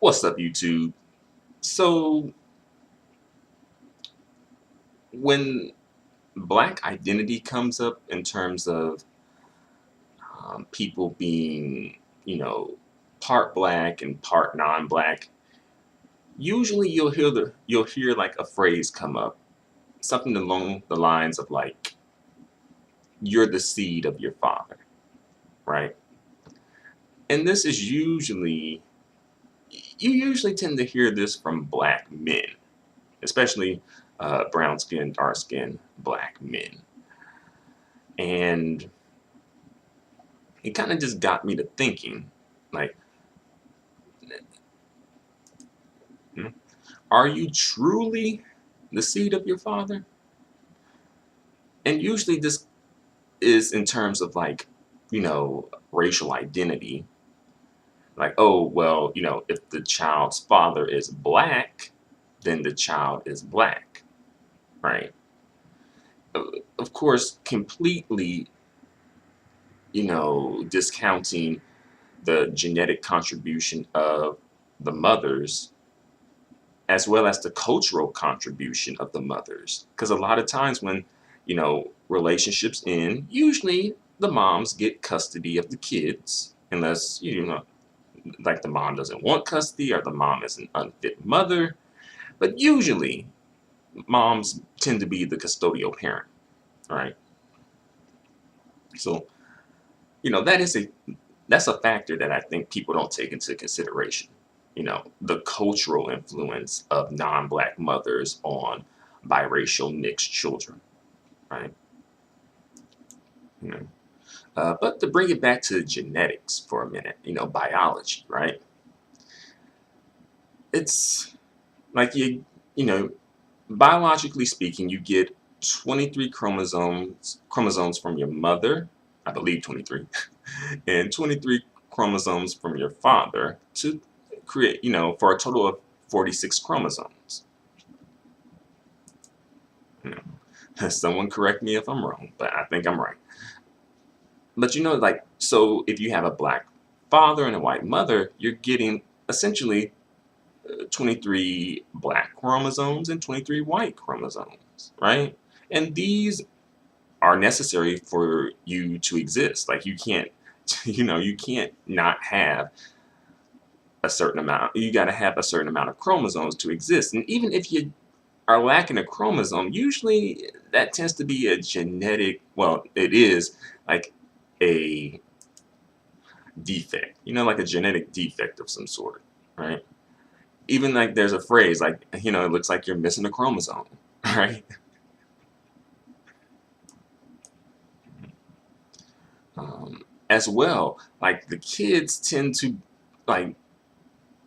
What's up, YouTube? So, when black identity comes up in terms of people being, you know, part black and part non-black, usually you'll hear like a phrase come up, something along the lines of like, "You're the seed of your father," right? And this is usually you usually tend to hear this from black men, especially brown skin, dark skin black men, and it kind of just got me to thinking, like, hmm, are you truly the seed of your father? And usually this is in terms of like, racial identity. Like, oh, well, if the child's father is black, then the child is black, right? Of course, completely, discounting the genetic contribution of the mothers as well as the cultural contribution of the mothers. Because a lot of times when, relationships end, usually the moms get custody of the kids, unless, like the mom doesn't want custody or the mom is an unfit mother. But usually moms tend to be the custodial parent, right? So, that is that's a factor that I think people don't take into consideration. The cultural influence of non-black mothers on biracial mixed children, right? You know, but to bring it back to genetics for a minute, biology, right? It's like you know, biologically speaking, you get 23 chromosomes from your mother, I believe 23, and 23 chromosomes from your father to create, for a total of 46 chromosomes. You Someone correct me if I'm wrong, but I think I'm right. But like, so if you have a black father and a white mother, you're getting essentially 23 black chromosomes and 23 white chromosomes, right? And these are necessary for you to exist. Like you can't, you can't not have a certain amount. You got to have a certain amount of chromosomes to exist. And even if you are lacking a chromosome, usually that tends to be a genetic, well, it is like a defect, like a genetic defect of some sort, right? Even like there's a phrase like, it looks like you're missing a chromosome, right? As well, like the kids tend to, like,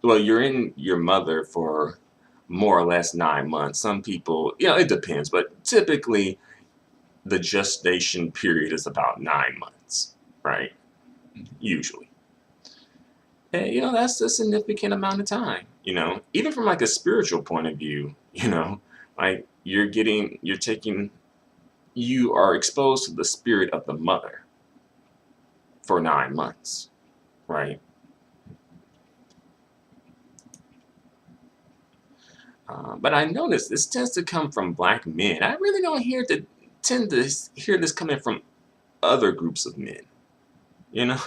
well, you're in your mother for more or less 9 months. Some people, it depends, but typically the gestation period is about 9 months, right? Usually. And, that's a significant amount of time, even from like a spiritual point of view, like you are exposed to the spirit of the mother for 9 months, right? But I noticed this tends to come from black men. I really don't tend to hear this coming from other groups of men. You know,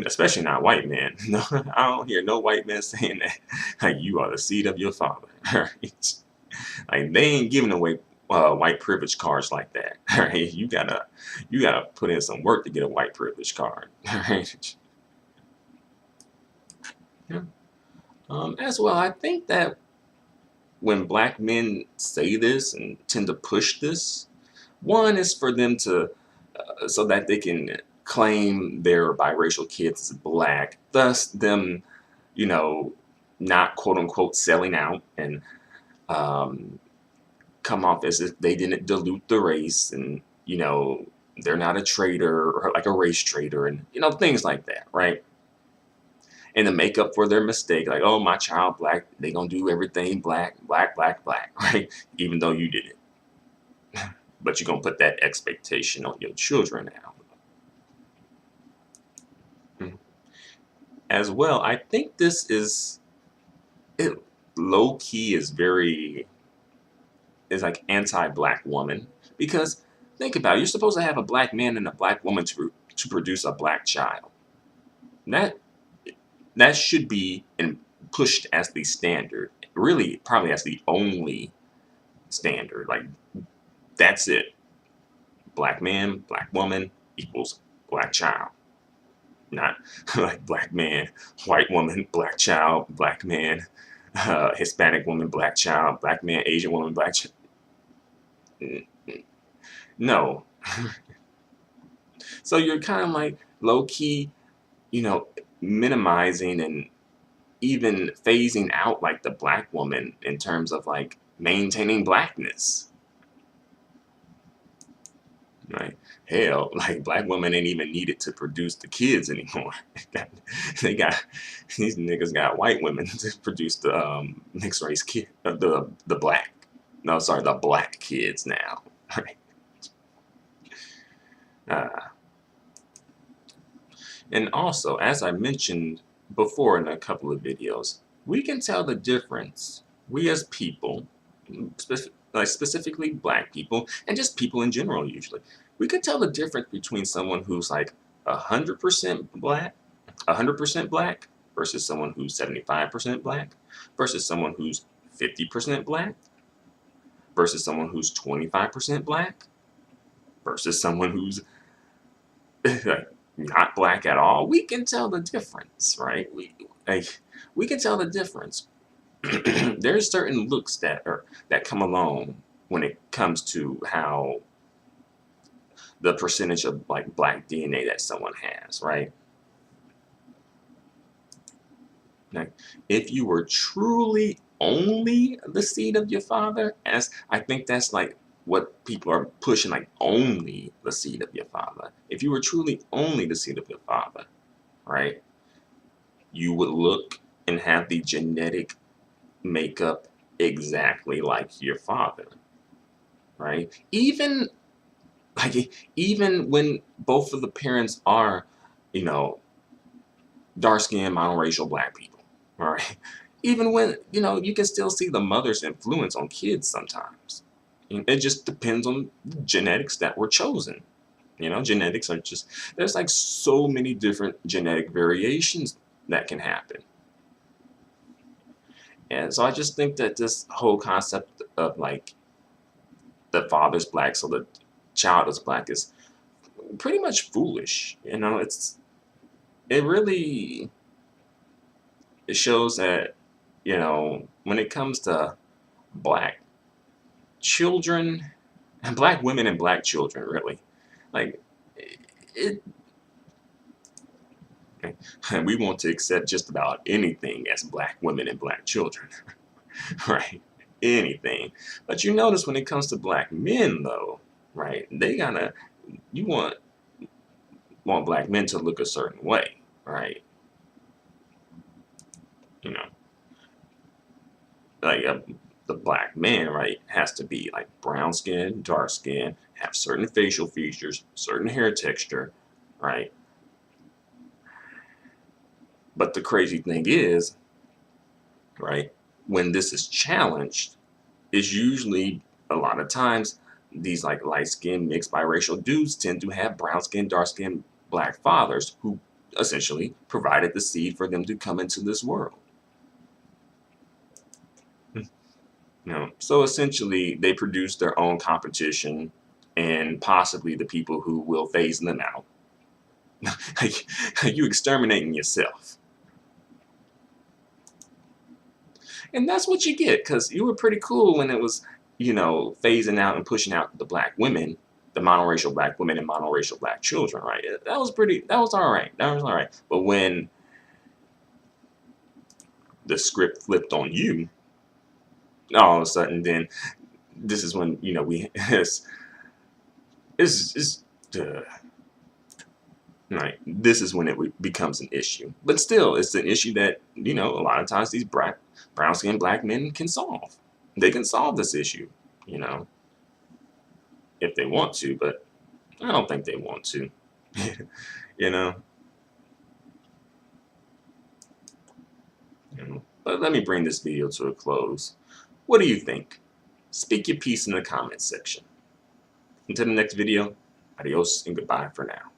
especially not white men. No, I don't hear no white men saying that. Like you are the seed of your father. Right? Like they ain't giving away white privilege cards like that. Right? You gotta put in some work to get a white privilege card. Right? Yeah. As well, I think that when black men say this and tend to push this, one is for them to so that they can claim their biracial kids as black, thus them, you know, not quote unquote selling out and um, come off as if they didn't dilute the race and, they're not a traitor or like a race traitor and, things like that, right? And to make up for their mistake, like, oh, my child black, they gonna do everything black, black, black, black, right? Even though you didn't. But you're gonna put that expectation on your children now. Mhm. As well, I think this is it low key is very is like anti-black woman because think about it, you're supposed to have a black man and a black woman to produce a black child. That that should be pushed as the standard. Really, probably as the only standard. Like that's it. Black man, black woman equals black child. Not like black man, white woman, black child, black man, Hispanic woman, black child, black man, Asian woman, black child. No. So you're kind of like low key, you know, minimizing and even phasing out like the black woman in terms of like maintaining blackness, right? Hell, like black women ain't even needed to produce the kids anymore. They got these niggas got white women to produce the mixed race kid, the black. No, sorry, the black kids now. Right? Uh, and also, as I mentioned before in a couple of videos, we can tell the difference. We as people, like specifically black people, and just people in general usually, we can tell the difference between someone who's like 100% black, 100% black, versus someone who's 75% black, versus someone who's 50% black, versus someone who's 25% black, versus someone who's not black at all. We can tell the difference, right? We can tell the difference. There's certain looks that come along when it comes to how the percentage of like black DNA that someone has, right? Like, if you were truly only the seed of your father, as I think that's like what people are pushing, like only the seed of your father. If you were truly only the seed of your father, right, you would look and have the genetic makeup exactly like your father, right? Even when both of the parents are, you know, dark-skinned monoracial black people, all right? Even when, you know, you can still see the mother's influence on kids sometimes. It just depends on genetics that were chosen. You know, genetics are just, there's like so many different genetic variations that can happen. And so I just think that this whole concept of like the father's black, so the child is black is pretty much foolish. You know, it really it shows that, you know, when it comes to black children and black women and black children, really, like it, we want to accept just about anything as black women and black children, right? Anything. But you notice when it comes to black men, though, right? They gotta you want black men to look a certain way, right? You know, like the black man, right, has to be like brown skin, dark skin, have certain facial features, certain hair texture, right? But the crazy thing is, right, when this is challenged, is usually a lot of times these like light skinned mixed biracial dudes tend to have brown skin, dark skin, black fathers who essentially provided the seed for them to come into this world. You know, so essentially they produce their own competition and possibly the people who will phase them out. Like, you exterminating yourself. And that's what you get, because you were pretty cool when it was, you know, phasing out and pushing out the black women, the monoracial black women and monoracial black children, right? That was all right. That was all right. But when the script flipped on you, all of a sudden, then this is when, you know, it's right. This is when it becomes an issue. But still, it's an issue that, you know, a lot of times these brown skinned black men can solve. They can solve this issue, you know, if they want to, but I don't think they want to. You know, you know. But let me bring this video to a close. What do you think? Speak your piece in the comments section. Until the next video, adios and goodbye for now.